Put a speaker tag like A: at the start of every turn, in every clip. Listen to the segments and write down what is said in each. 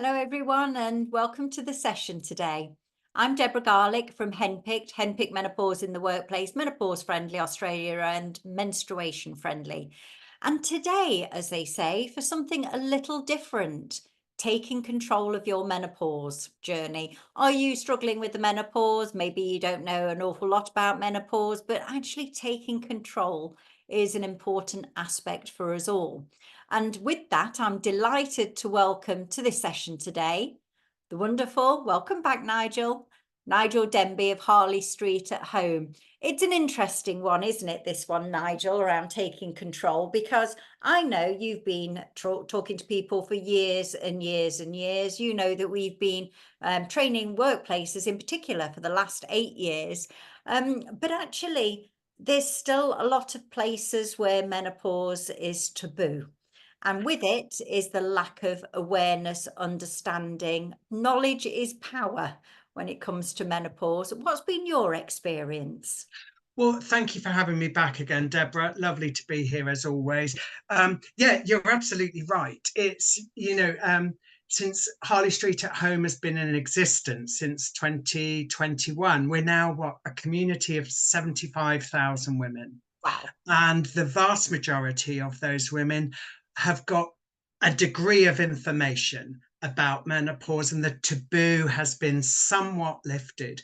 A: Hello, everyone, and welcome to the session today. I'm Deborah Garlick from Henpicked Menopause in the Workplace, Menopause Friendly Australia, and Menstruation Friendly. And today, as they say, for something a little different, taking control of your menopause journey. Are you struggling with the menopause? Maybe you don't know an awful lot about menopause, but actually taking control is an important aspect for us all. And with that, I'm delighted to welcome to this session today the wonderful, welcome back, Nigel Denby of Harley Street at Home. It's an interesting one, isn't it? This one, Nigel, around taking control, because I know you've been talking to people for years and years and years. You know that we've been training workplaces in particular for the last 8 years. But actually, there's still a lot of places where menopause is taboo. And with it is the lack of awareness, understanding. Knowledge is power when it comes to menopause. What's been your experience?
B: Well, thank you for having me back again, Deborah. Lovely to be here as always. Yeah, you're absolutely right. Since Harley Street at Home has been in existence since 2021, we're now a community of 75,000 women.
A: Wow.
B: And the vast majority of those women have got a degree of information about menopause, and the taboo has been somewhat lifted.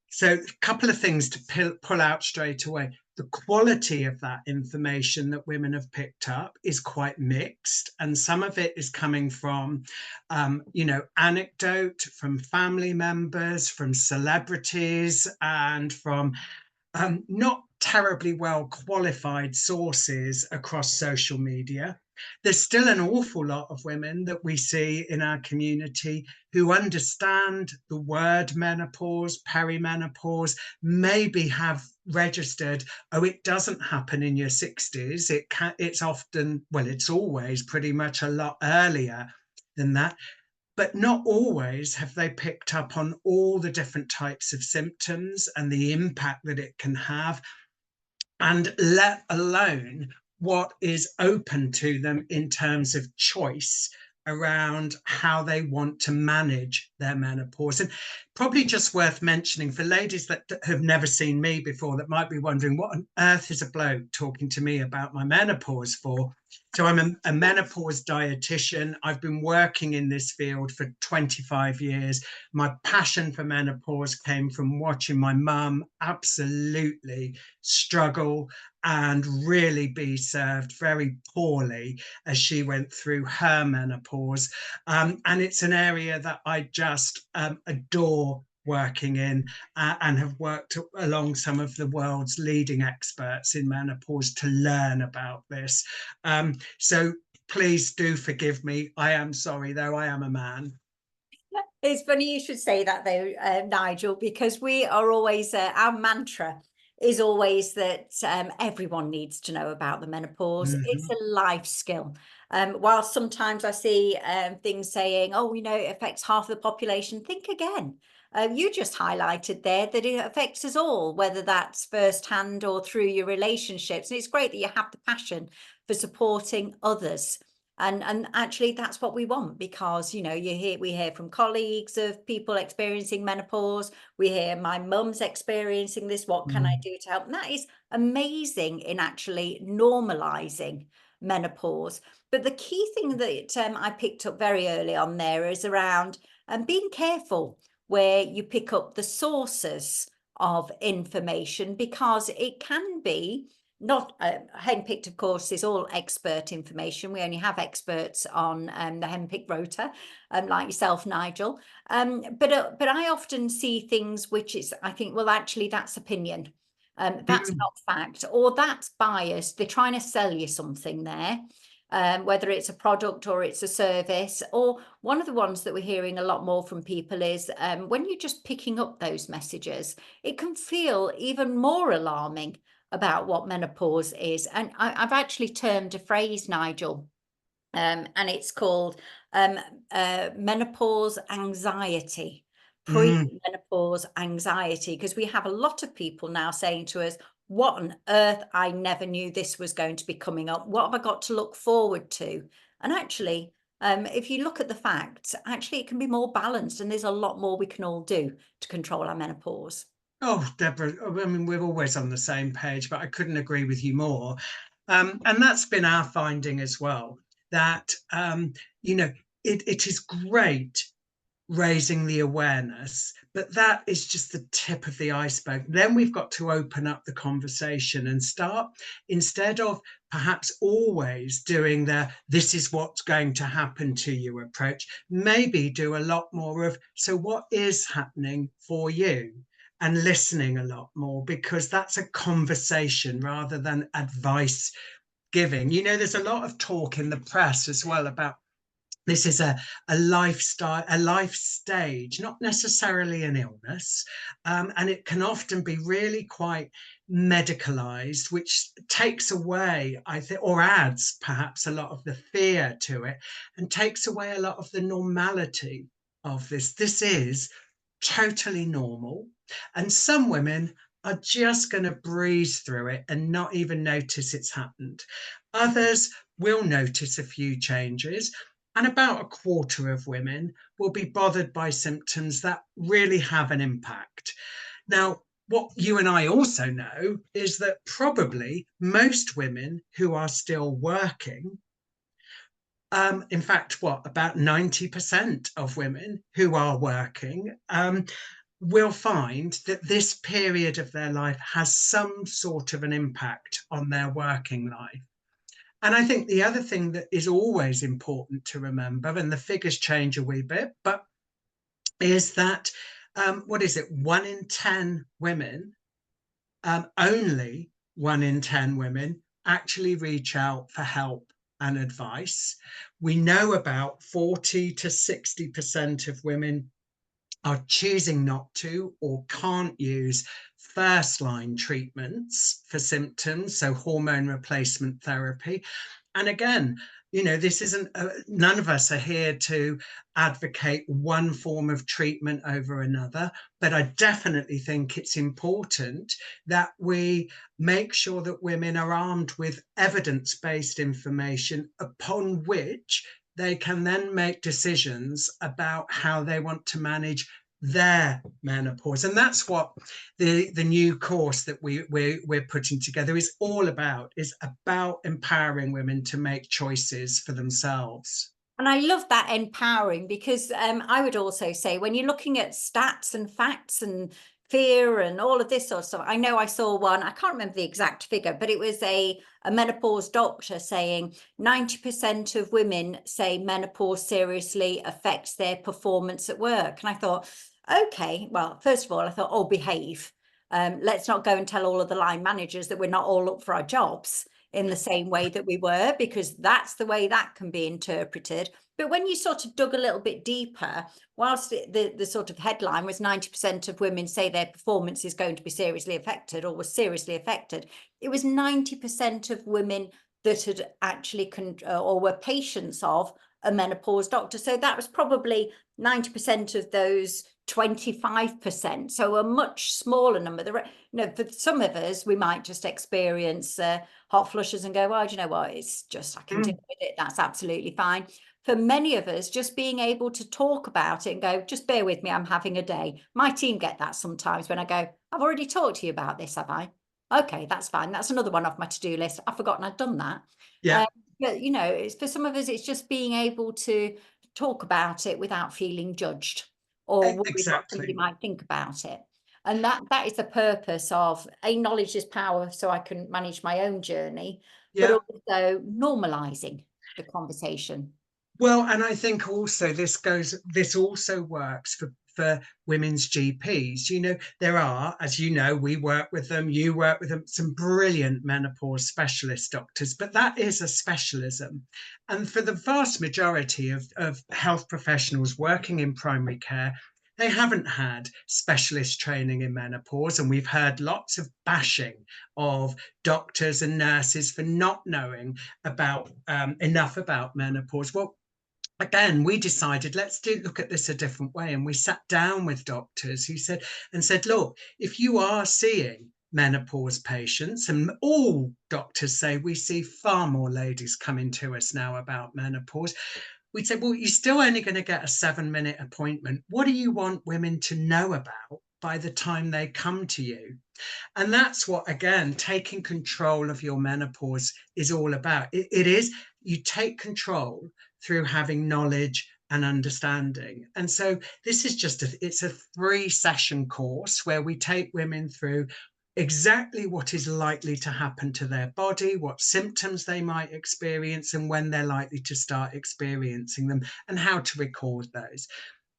B: So, a couple of things to pull out straight away. The quality of that information that women have picked up is quite mixed, and some of it is coming from, anecdote, from family members, from celebrities, and from not terribly well qualified sources across social media. There's still an awful lot of women that we see in our community who understand the word menopause, perimenopause, maybe have registered, oh, it doesn't happen in your 60s. It's often, well, it's always pretty much a lot earlier than that, but not always have they picked up on all the different types of symptoms and the impact that it can have, and let alone what is open to them in terms of choice around how they want to manage their menopause. And probably just worth mentioning for ladies that have never seen me before, that might be wondering, what on earth is a bloke talking to me about my menopause for? So I'm a menopause dietitian. I've been working in this field for 25 years. My passion for menopause came from watching my mum absolutely struggle and really be served very poorly as she went through her menopause. And it's an area that I just adore working in, and have worked along some of the world's leading experts in menopause to learn about this. So please do forgive me. I am sorry, though, I am a man.
A: It's funny you should say that, though, Nigel, because we are always, our mantra is always that everyone needs to know about the menopause. It's
B: Mhm.
A: a life skill. While sometimes I see things saying, oh, it affects half the population, think again. You just highlighted there that it affects us all, whether that's firsthand or through your relationships. And it's great that you have the passion for supporting others. And actually that's what we want, because we hear from colleagues of people experiencing menopause. We hear my mum's experiencing this, what can I
B: Mm.
A: do to help? And that is amazing in actually normalizing menopause. But the key thing that I picked up very early on there is around being careful where you pick up the sources of information, because it can be not Henpicked, of course, is all expert information. We only have experts on the Henpicked rota, like yourself, Nigel. But I often see things which is, I think, well, actually, that's opinion. That's
B: Mm.
A: not fact, or that's biased. They're trying to sell you something there, whether it's a product or it's a service. Or one of the ones that we're hearing a lot more from people is when you're just picking up those messages, it can feel even more alarming about what menopause is. And I've actually termed a phrase, Nigel, and it's called menopause anxiety,
B: Mm.
A: pre-menopause anxiety, because we have a lot of people now saying to us, what on earth, I never knew this was going to be coming up. What have I got to look forward to? And actually, If you look at the facts, actually it can be more balanced, and there's a lot more we can all do to control our menopause.
B: Oh, Deborah, I mean, we're always on the same page, but I couldn't agree with you more. And that's been our finding as well, that, you know, it is great raising the awareness, but that is just the tip of the iceberg. Then we've got to open up the conversation and start, instead of perhaps always doing the this is what's going to happen to you approach, maybe do a lot more of so what is happening for you, and listening a lot more, because that's a conversation rather than advice giving. There's a lot of talk in the press as well about this is a lifestyle, a life stage, not necessarily an illness. And it can often be really quite medicalized, which takes away, I think, or adds perhaps a lot of the fear to it, and takes away a lot of the normality of this. This is totally normal. And some women are just going to breeze through it and not even notice it's happened. Others will notice a few changes, and about a quarter of women will be bothered by symptoms that really have an impact. Now, what you and I also know is that probably most women who are still working, in fact, about 90% of women who are working, will find that this period of their life has some sort of an impact on their working life. And I think the other thing that is always important to remember, and the figures change a wee bit, but is that, what is it, 1 in 10 women, only 1 in 10 women actually reach out for help and advice. We know about 40 to 60% of women are choosing not to or can't use first line treatments for symptoms, so hormone replacement therapy. And again, this isn't, none of us are here to advocate one form of treatment over another, but I definitely think it's important that we make sure that women are armed with evidence-based information upon which they can then make decisions about how they want to manage their menopause. And that's what the new course that we're putting together is all about, is about empowering women to make choices for themselves.
A: And I love that empowering, because I would also say when you're looking at stats and facts and fear and all of this sort of stuff, I know I saw one, I can't remember the exact figure, but it was a menopause doctor saying 90% of women say menopause seriously affects their performance at work. And I thought, okay, well, first of all, I thought, oh, behave. Let's not go and tell all of the line managers that we're not all up for our jobs in the same way that we were, because that's the way that can be interpreted. But when you sort of dug a little bit deeper, whilst the sort of headline was 90% of women say their performance is going to be seriously affected or was seriously affected, it was 90% of women that had actually or were patients of a menopause doctor. So that was probably 90% of those 25%. So a much smaller number. For some of us, we might just experience hot flushes and go, well, do you know what? It's just, I can deal with it. That's absolutely fine. For many of us, just being able to talk about it and go, just bear with me, I'm having a day. My team get that sometimes when I go, I've already talked to you about this, have I? Okay, that's fine. That's another one off my to-do list. I've forgotten I'd done that.
B: Yeah,
A: But, it's, for some of us, it's just being able to talk about it without feeling judged or worried what somebody
B: exactly.
A: might think about it. And that is the purpose of knowledge is power, so I can manage my own journey, but
B: Yeah.
A: also normalizing the conversation.
B: Well, and I think also this also works for women's GPs. There are, as you know, we work with them, you work with them, some brilliant menopause specialist doctors, but that is a specialism. And for the vast majority of health professionals working in primary care, they haven't had specialist training in menopause. And we've heard lots of bashing of doctors and nurses for not knowing about enough about menopause. Well, again, we decided let's look at this a different way, and we sat down with doctors who said, look, if you are seeing menopause patients, and all doctors say we see far more ladies coming to us now about menopause, we'd say, well, you're still only going to get a 7-minute appointment. What do you want women to know about by the time they come to you? And that's what, again, taking control of your menopause is all about. It is, you take control through having knowledge and understanding. And so this is it's a 3-session course where we take women through exactly what is likely to happen to their body, what symptoms they might experience, and when they're likely to start experiencing them, and how to record those.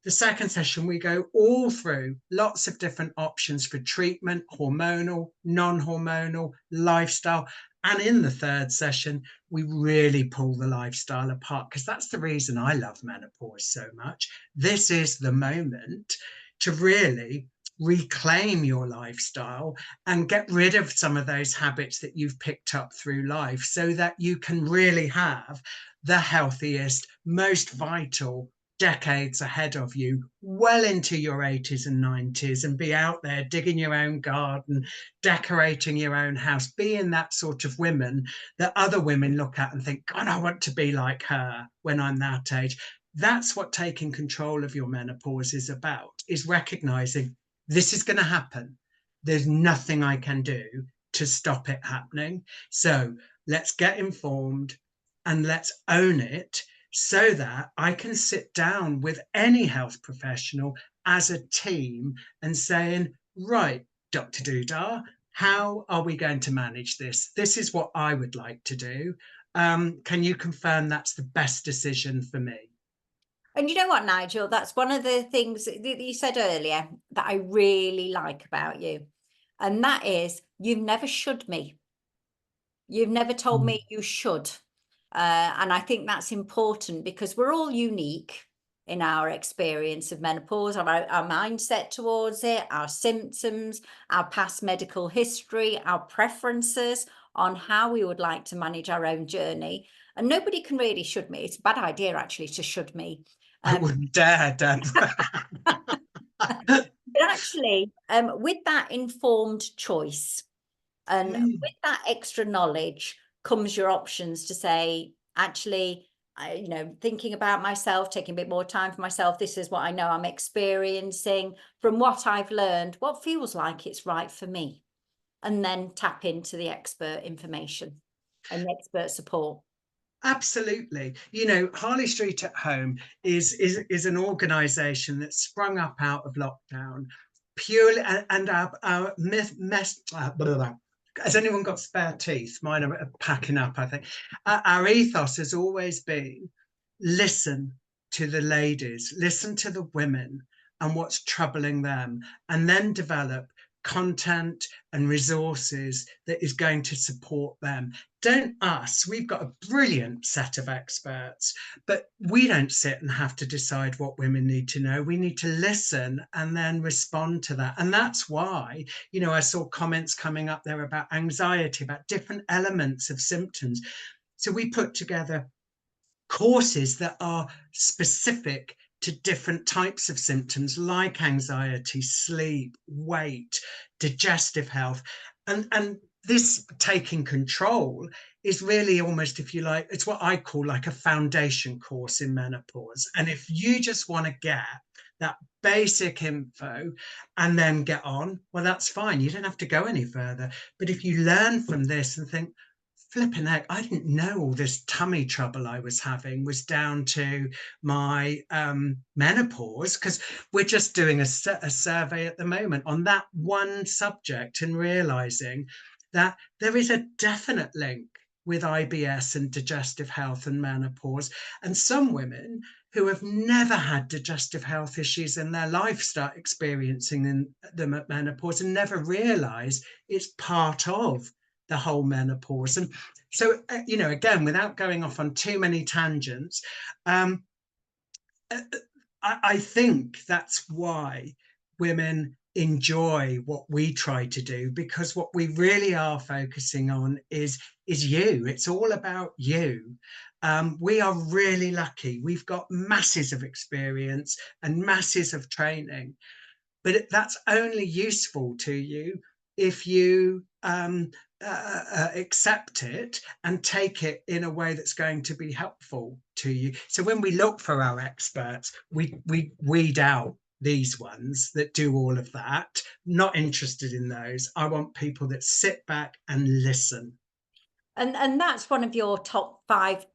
B: The second session, we go all through lots of different options for treatment, hormonal, non-hormonal, lifestyle. And in the third session, we really pull the lifestyle apart, because that's the reason I love menopause so much. This is the moment to really reclaim your lifestyle and get rid of some of those habits that you've picked up through life, so that you can really have the healthiest, most vital decades ahead of you, well into your 80s and 90s, and be out there digging your own garden, decorating your own house, being that sort of women that other women look at and think, God, I want to be like her when I'm that age. That's what taking control of your menopause is about, is recognizing this is going to happen. There's nothing I can do to stop it happening. So let's get informed and let's own it, so that I can sit down with any health professional as a team and saying, right, Dr. Dudar, how are we going to manage this? This is what I would like to do. Can you confirm that's the best decision for me?
A: And you know what, Nigel, that's one of the things that you said earlier that I really like about you. And that is, you've never should me. You've never told me you should. And I think that's important, because we're all unique in our experience of menopause, our mindset towards it, our symptoms, our past medical history, our preferences on how we would like to manage our own journey. And nobody can really should me. It's a bad idea, actually, to should me.
B: I wouldn't dare, Deborah.
A: But actually, with that informed choice and with that extra knowledge comes your options to say, actually, thinking about myself, taking a bit more time for myself. This is what I know I'm experiencing. From what I've learned, what feels like it's right for me. And then tap into the expert information and the expert support.
B: Absolutely. Harley Street at Home is an organisation that sprung up out of lockdown purely, and our blah, blah. Has anyone got spare teeth? Mine are packing up, I think. Our ethos has always been listen to the ladies, listen to the women and what's troubling them, and then develop content and resources that is going to support them. Don't us, we've got a brilliant set of experts, but we don't sit and have to decide what women need to know. We need to listen and then respond to that. And that's why, I saw comments coming up there about anxiety, about different elements of symptoms. So we put together courses that are specific to different types of symptoms, like anxiety, sleep, weight, digestive health. And this taking control is really almost, if you like, it's what I call like a foundation course in menopause. And if you just want to get that basic info and then get on, well, that's fine. You don't have to go any further. But if you learn from this and think, flipping heck, I didn't know all this tummy trouble I was having was down to my menopause, because we're just doing a survey at the moment on that one subject, and realizing that there is a definite link with IBS and digestive health and menopause. And some women who have never had digestive health issues in their life start experiencing them at menopause and never realize it's part of the whole menopause. And so, again, without going off on too many tangents, I think that's why women enjoy what we try to do, because what we really are focusing on is you. It's all about you. We are really lucky. We've got masses of experience and masses of training, but that's only useful to you if you accept it and take it in a way that's going to be helpful to you. So when we look for our experts, we weed out these ones that do all of that. Not interested in those. I want people that sit back and listen.
A: And that's one of your top 5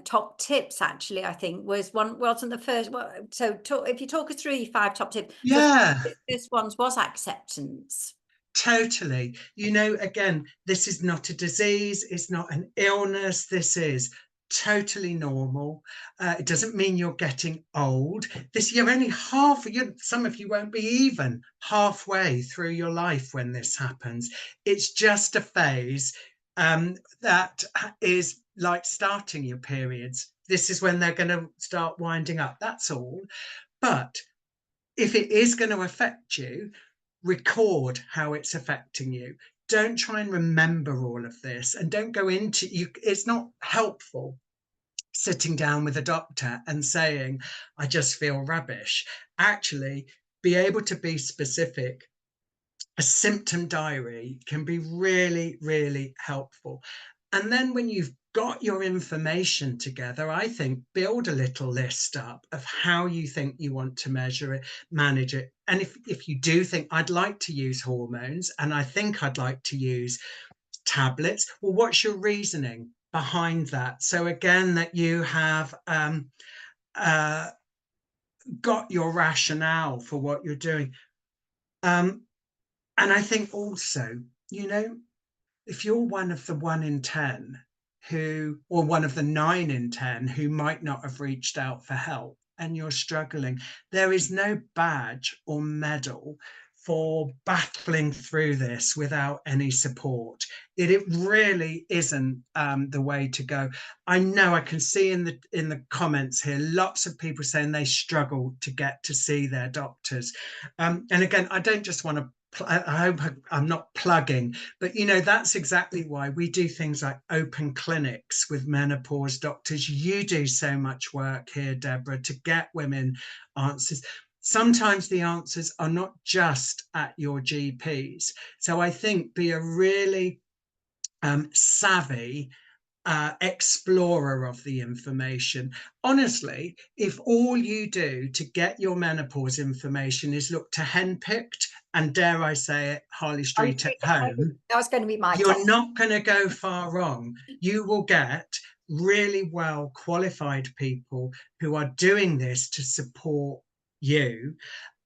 A: top tips, actually. I think wasn't the first. Well, so if you talk us through your 5 top tips, because
B: Yeah,
A: this one's was acceptance.
B: totally. Again, this is not a disease, it's not an illness, this is totally normal. It doesn't mean you're getting old. You're only some of you won't be even halfway through your life when this happens. It's just a phase that is like starting your periods. This is when they're going to start winding up, that's all. But if it is going to affect you, record how it's affecting you. Don't try and remember all of this, and don't go into you. It's not helpful sitting down with a doctor and saying, I just feel rubbish. Actually, be able to be specific. A symptom diary can be really, really helpful. And then when you've got your information together, I think build a little list up of how you think you want to measure it, manage it. And if you do think I'd like to use hormones and I think I'd like to use tablets, well, what's your reasoning behind that? So again, that you have uh, got your rationale for what you're doing. And I think also, you know, if you're one of the 1 in 10 or one of the 9 in 10 who might not have reached out for help and you're struggling, there is no badge or medal for battling through this without any support. It really isn't the way to go. I know I can see in the comments here lots of people saying they struggle to get to see their doctors. And again, I don't just want to I hope I'm not plugging, but that's exactly why we do things like open clinics with menopause doctors. You do so much work here, Deborah, to get women answers. Sometimes the answers are not just at your GPs. So I think be a really savvy explorer of the information. Honestly, if all you do to get your menopause information is look to Henpicked and, dare I say it, Harley Street at home,
A: That was going to be my top.
B: you're not going to go far wrong. You will get really well qualified people who are doing this to support you.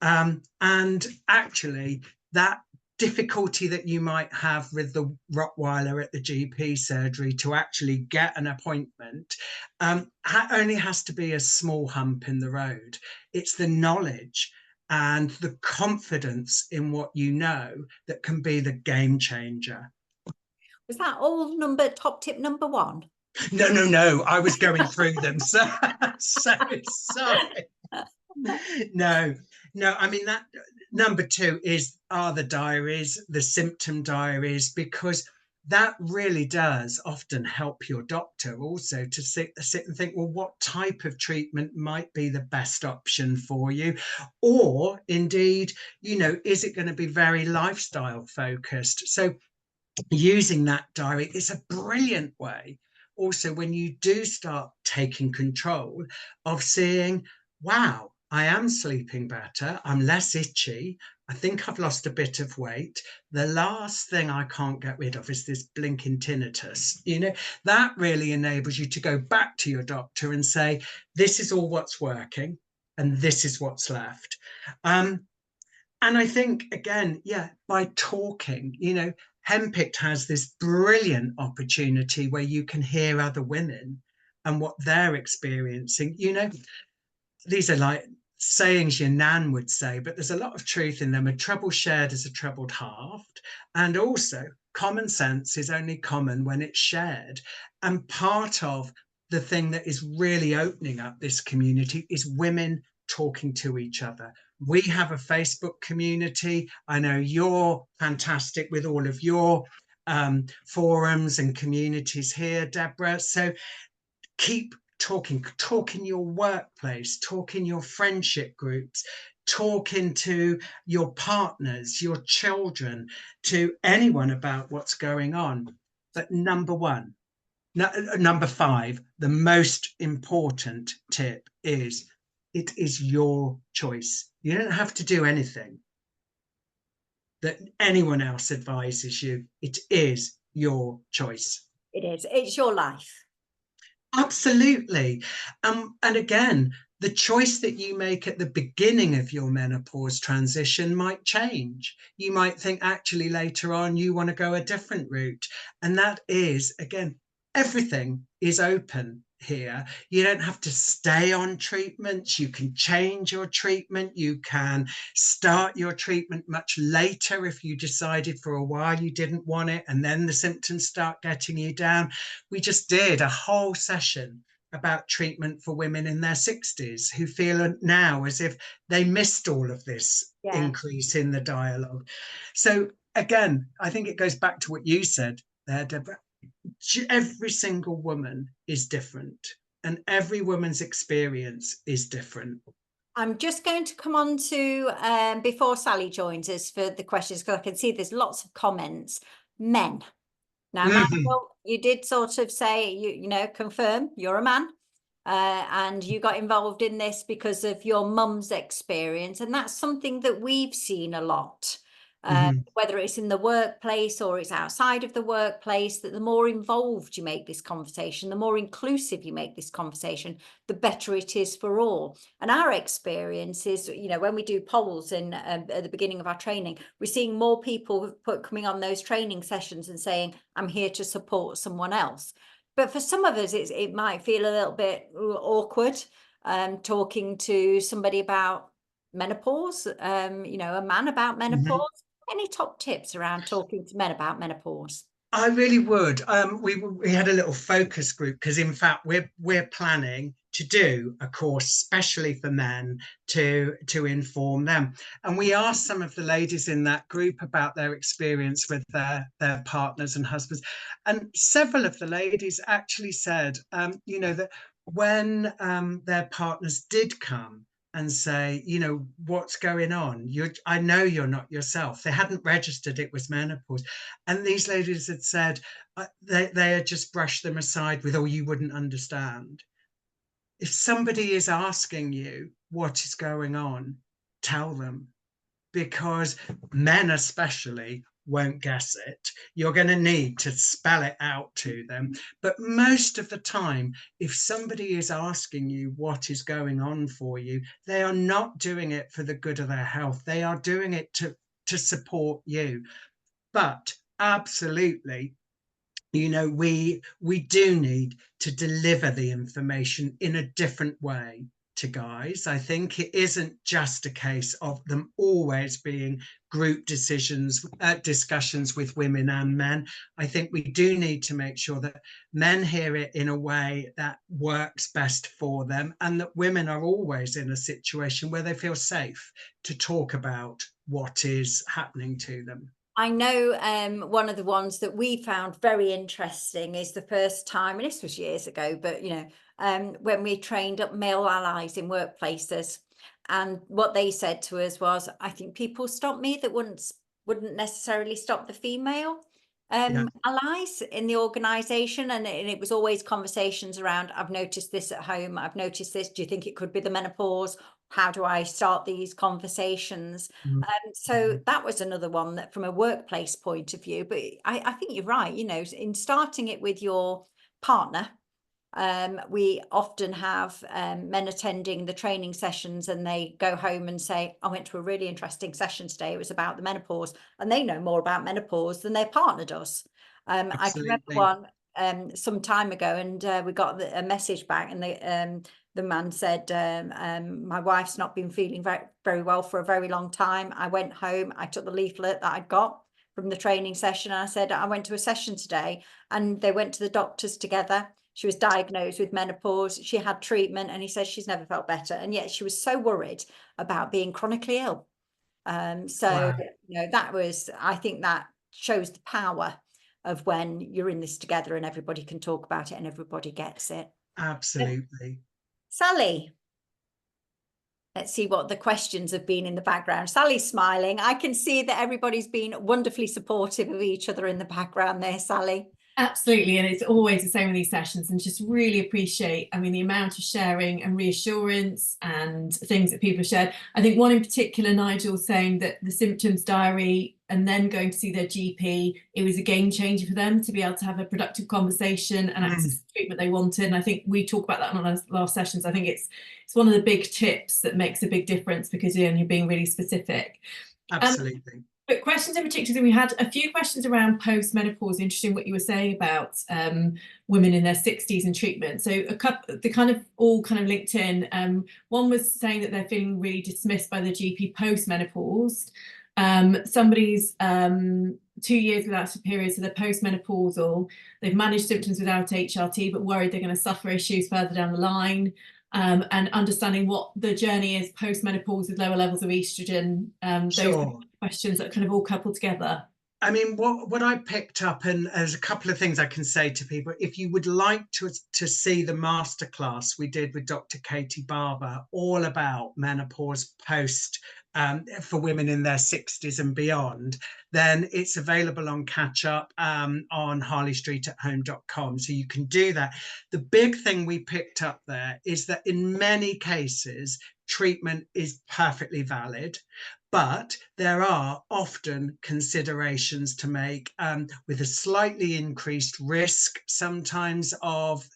B: And actually, that difficulty that you might have with the Rottweiler at the GP surgery to actually get an appointment only has to be a small hump in the road. It's the knowledge and the confidence in what you know that can be the game changer.
A: Was that all top tip number 1?
B: No. I was going through them. So sorry. No. I mean, that number 2 are the diaries, the symptom diaries, because that really does often help your doctor also to sit and think, well, what type of treatment might be the best option for you? Or indeed, is it going to be very lifestyle focused? So using that diary is a brilliant way also when you do start taking control of seeing, wow, I am sleeping better, I'm less itchy, I think I've lost a bit of weight. The last thing I can't get rid of is this blinking tinnitus. That really enables you to go back to your doctor and say, this is all what's working and this is what's left. And I think, again, by talking, Henpicked has this brilliant opportunity where you can hear other women and what they're experiencing. These are like sayings your nan would say, but there's a lot of truth in them. A trouble shared is a troubled halved. And also, common sense is only common when it's shared. And part of the thing that is really opening up this community is women talking to each other. We have a Facebook community. I know you're fantastic with all of your forums and communities here, Deborah. So keep talk in your workplace, talk in your friendship groups, talking to your partners, your children, to anyone about what's going on. But number one, number five, the most important tip is it is your choice. You don't have to do anything that anyone else advises you. It is your choice.
A: It is. It's your life.
B: Absolutely. And again, the choice that you make at the beginning of your menopause transition might change. You might think actually later on you want to go a different route. And that is, again, everything is open here. You don't have to stay on treatments. You can change your treatment. You can start your treatment much later if you decided for a while you didn't want it, and then the symptoms start getting you down. We just did a whole session about treatment for women in their 60s who feel now as if they missed all of this
A: Yeah.
B: increase in the dialogue. So again, I think it goes back to what you said there, Deborah. Every single woman is different, and every woman's experience is different.
A: I'm just going to come on to, before Sally joins us for the questions, because I can see there's lots of comments. Men. Now,
B: Mhm,
A: Nigel, you did sort of say, you know, confirm you're a man. And you got involved in this because of your mum's experience. And that's something that we've seen a lot,
B: mhm,
A: whether it's in the workplace or it's outside of the workplace, that the more involved you make this conversation, the more inclusive you make this conversation, the better it is for all. And our experience is, you know, when we do polls in at the beginning of our training, we're seeing more people coming on those training sessions and saying, I'm here to support someone else. But for some of us, it might feel a little bit awkward talking to somebody about menopause, you know, a man about
B: mhm.
A: menopause. Any top tips around talking to men about menopause?
B: I really would. We had a little focus group because, in fact, we're planning to do a course specially for men to inform them. And we asked some of the ladies in that group about their experience with their partners and husbands, and several of the ladies actually said, you know, that when their partners did come and say, you know, what's going on? I know you're not yourself. They hadn't registered it was menopause. And these ladies had said they had just brushed them aside with, oh, you wouldn't understand. If somebody is asking you what is going on, tell them, because men especially won't guess it. You're going to need to spell it out to them. But most of the time, if somebody is asking you what is going on for you, they are not doing it for the good of their health. They are doing it to support you. But absolutely, you know, we do need to deliver the information in a different way to guys. I think it isn't just a case of them always being group decisions, discussions with women and men. I think we do need to make sure that men hear it in a way that works best for them, and that women are always in a situation where they feel safe to talk about what is happening to them.
A: I know one of the ones that we found very interesting is the first time, and this was years ago, but you know, when we trained up male allies in workplaces, and what they said to us was, I think people stop me that wouldn't necessarily stop the female
B: Yeah.
A: allies in the organization. And it was always conversations around, I've noticed this at home, I've noticed this, do you think it could be the menopause? How do I start these conversations? So
B: Mhm.
A: that was another one that from a workplace point of view, but I think you're right, you know, in starting it with your partner. We often have men attending the training sessions and they go home and say, I went to a really interesting session today. It was about the menopause, and they know more about menopause than their partner does. I can remember
B: Absolutely.
A: one some time ago, and we got a message back, and the man said, my wife's not been feeling very well for a very long time. I went home, I took the leaflet that I'd got from the training session, and I said, I went to a session today, and they went to the doctors together. She was diagnosed with menopause. She had treatment, and he says she's never felt better. And yet she was so worried about being chronically ill. So,
B: Wow.
A: you know, I think that shows the power of when you're in this together and everybody can talk about it and everybody gets it. Uh,
B: Absolutely.
A: Sally, Let's see what the questions have been in the background. Sally's smiling. I can see that everybody's been wonderfully supportive of each other in the background there, Sally.
C: Absolutely, and it's always the same with these sessions, and just really appreciate, I mean, the amount of sharing and reassurance and things that people have shared. I think one in particular, Nigel, saying that the symptoms diary and then going to see their GP, it was a game changer for them to be able to have a productive conversation and access the treatment they wanted. And I think we talk about that on our last sessions. I think it's one of the big tips that makes a big difference, because you're being really specific.
B: Absolutely.
C: But questions in particular, we had a few questions around post-menopause. Interesting what you were saying about women in their 60s and treatment. So a couple, they kind of all kind of linked in. One was saying that they're feeling really dismissed by the GP post-menopause. Somebody's 2 years without a period, so they're post-menopausal. They've managed symptoms without HRT, but worried they're going to suffer issues further down the line. And understanding what the journey is post-menopause with lower levels of estrogen. Those questions that kind of all couple together.
B: I mean, what I picked up, and there's a couple of things I can say to people. If you would like to see the masterclass we did with Dr. Katie Barber, all about menopause post for women in their 60s and beyond, then it's available on Catch Up on harleystreetathome.com. So you can do that. The big thing we picked up there is that in many cases, treatment is perfectly valid, but there are often considerations to make with a slightly increased risk sometimes of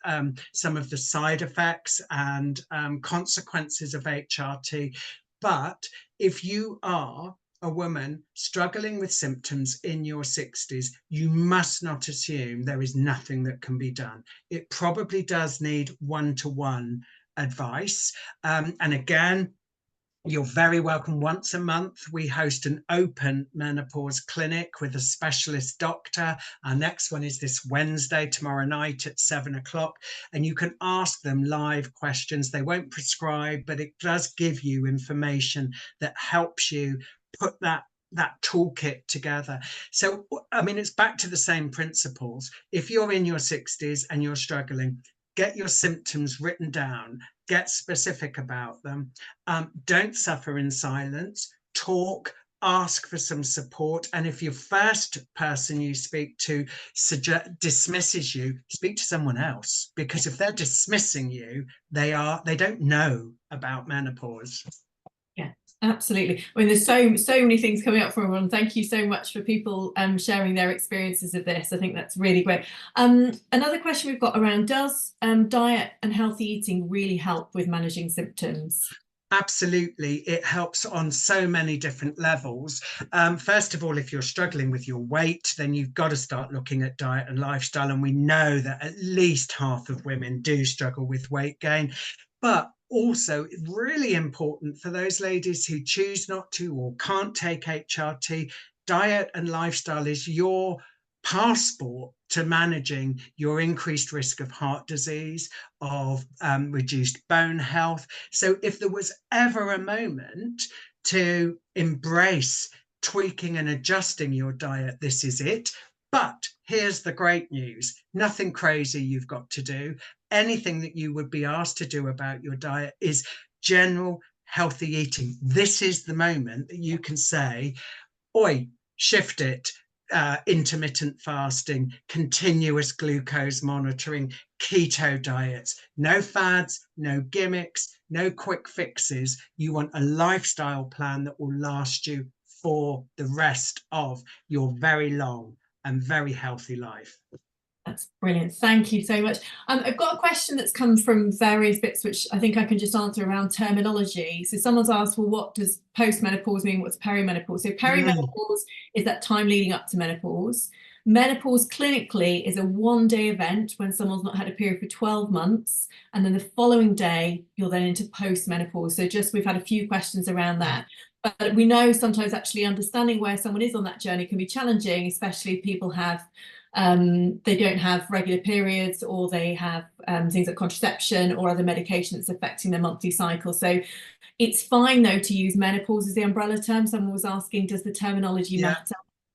B: some of the side effects and consequences of HRT. But if you are a woman struggling with symptoms in your 60s, you must not assume there is nothing that can be done. It probably does need one-to-one advice. And again, you're very welcome. Once a month, we host an open menopause clinic with a specialist doctor. Our next one is this Wednesday, tomorrow night at 7 o'clock. And you can ask them live questions. They won't prescribe, but it does give you information that helps you put that toolkit together. So, I mean, it's back to the same principles. If you're in your 60s and you're struggling, get your symptoms written down, get specific about them. Don't suffer in silence, talk, ask for some support. And if your first person you speak to dismisses you, speak to someone else, because if they're dismissing you, they don't know about menopause.
C: Yeah, absolutely. I mean, there's so many things coming up from everyone. Thank you so much for people sharing their experiences of this. I think that's really great. Another question we've got around, does diet and healthy eating really help with managing symptoms?
B: Absolutely, it helps on so many different levels. First of all, if you're struggling with your weight, then you've got to start looking at diet and lifestyle. And we know that at least half of women do struggle with weight gain. But also really important for those ladies who choose not to or can't take HRT, diet and lifestyle is your passport to managing your increased risk of heart disease, of reduced bone health. So if there was ever a moment to embrace tweaking and adjusting your diet, this is it. But here's the great news. Nothing crazy you've got to do. Anything that you would be asked to do about your diet is general healthy eating. This is the moment that you can say, oi, shift it. Intermittent fasting, continuous glucose monitoring, keto diets, no fads, no gimmicks, no quick fixes. You want a lifestyle plan that will last you for the rest of your very long and very healthy life.
C: That's brilliant. Thank you so much. I've got a question that's come from various bits, which I think I can just answer around terminology. So someone's asked, well, what does post-menopause mean? What's perimenopause? So perimenopause is that time leading up to menopause. Menopause clinically is a one-day event when someone's not had a period for 12 months. And then the following day, you're then into post-menopause. So just we've had a few questions around that. But we know sometimes actually understanding where someone is on that journey can be challenging, especially if people have they don't have regular periods, or they have things like contraception or other medication that's affecting their monthly cycle. So it's fine though to use menopause as the umbrella term. Someone was asking, does the terminology matter?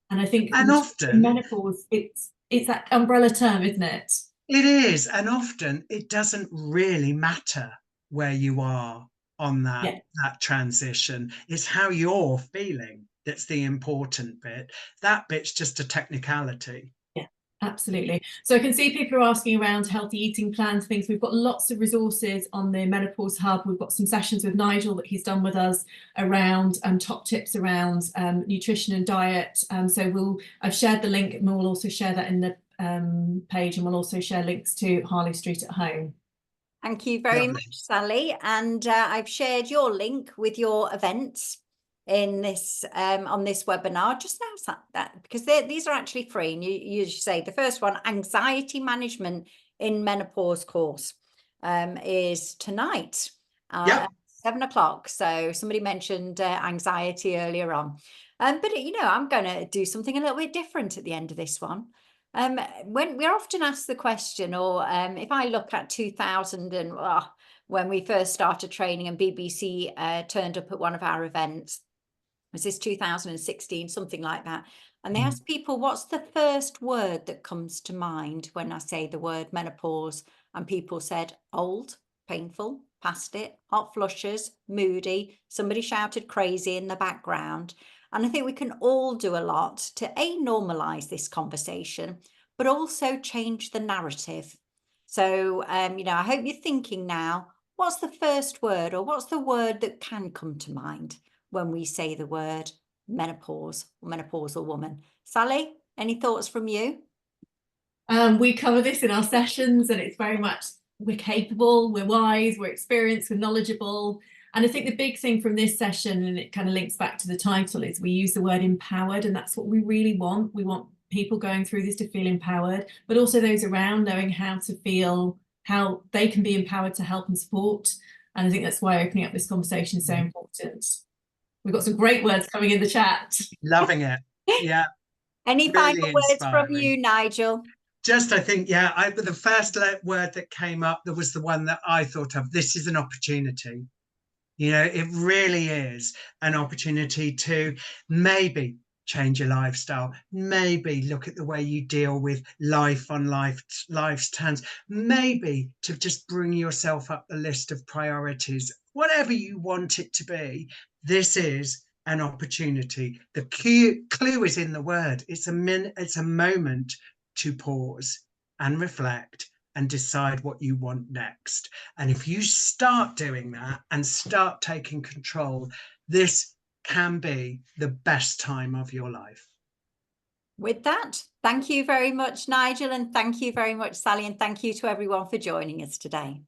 C: And I think
B: often
C: menopause, it's that umbrella term, isn't it?
B: It is, and often it doesn't really matter where you are on that,
C: Yeah.
B: that transition. It's how you're feeling that's the important bit. That bit's just a technicality.
C: Absolutely. So I can see people are asking around healthy eating plans, things. We've got lots of resources on the Menopause Hub. We've got some sessions with Nigel that he's done with us around top tips around nutrition and diet. So I've shared the link, and we'll also share that in the page, and we'll also share links to Harley Street at Home.
A: Thank you very much, Sally. And I've shared your link with your events in this on this webinar just now, that because these are actually free. And you say the first one, anxiety management in menopause course, is tonight at 7 o'clock. So somebody mentioned anxiety earlier on, but I'm going to do something a little bit different at the end of this one. When we're often asked the question, or if I look at 2000 and when we first started training and BBC turned up at one of our events, was this 2016, something like that, and they asked people, what's the first word that comes to mind when I say the word menopause? And people said old, painful, past it, hot flushes, moody, somebody shouted crazy in the background. And I think we can all do a lot to normalize this conversation, but also change the narrative. So, I hope you're thinking now, what's the first word, or what's the word that can come to mind when we say the word menopause or menopausal woman? Sally, any thoughts from you?
C: We cover this in our sessions, and it's very much we're capable, we're wise, we're experienced, we're knowledgeable. And I think the big thing from this session, and it kind of links back to the title, is we use the word empowered, and that's what we really want. We want people going through this to feel empowered, but also those around knowing how to feel, how they can be empowered to help and support. And I think that's why opening up this conversation is so important. We've got some great words coming in the chat.
B: Loving it. Yeah.
A: Any
B: Really
A: final words
B: inspiring.
A: from you, Nigel?
B: Just, I think, the first word that came up, there was the one that I thought of. This is an opportunity. It really is an opportunity to maybe change your lifestyle, maybe look at the way you deal with life on life's terms, maybe to just bring yourself up the list of priorities, whatever you want it to be. This is an opportunity. The clue is in the word. It's a moment to pause and reflect and decide what you want next. And if you start doing that and start taking control, this can be the best time of your life.
A: With that, thank you very much, Nigel, and thank you very much, Sally, and thank you to everyone for joining us today.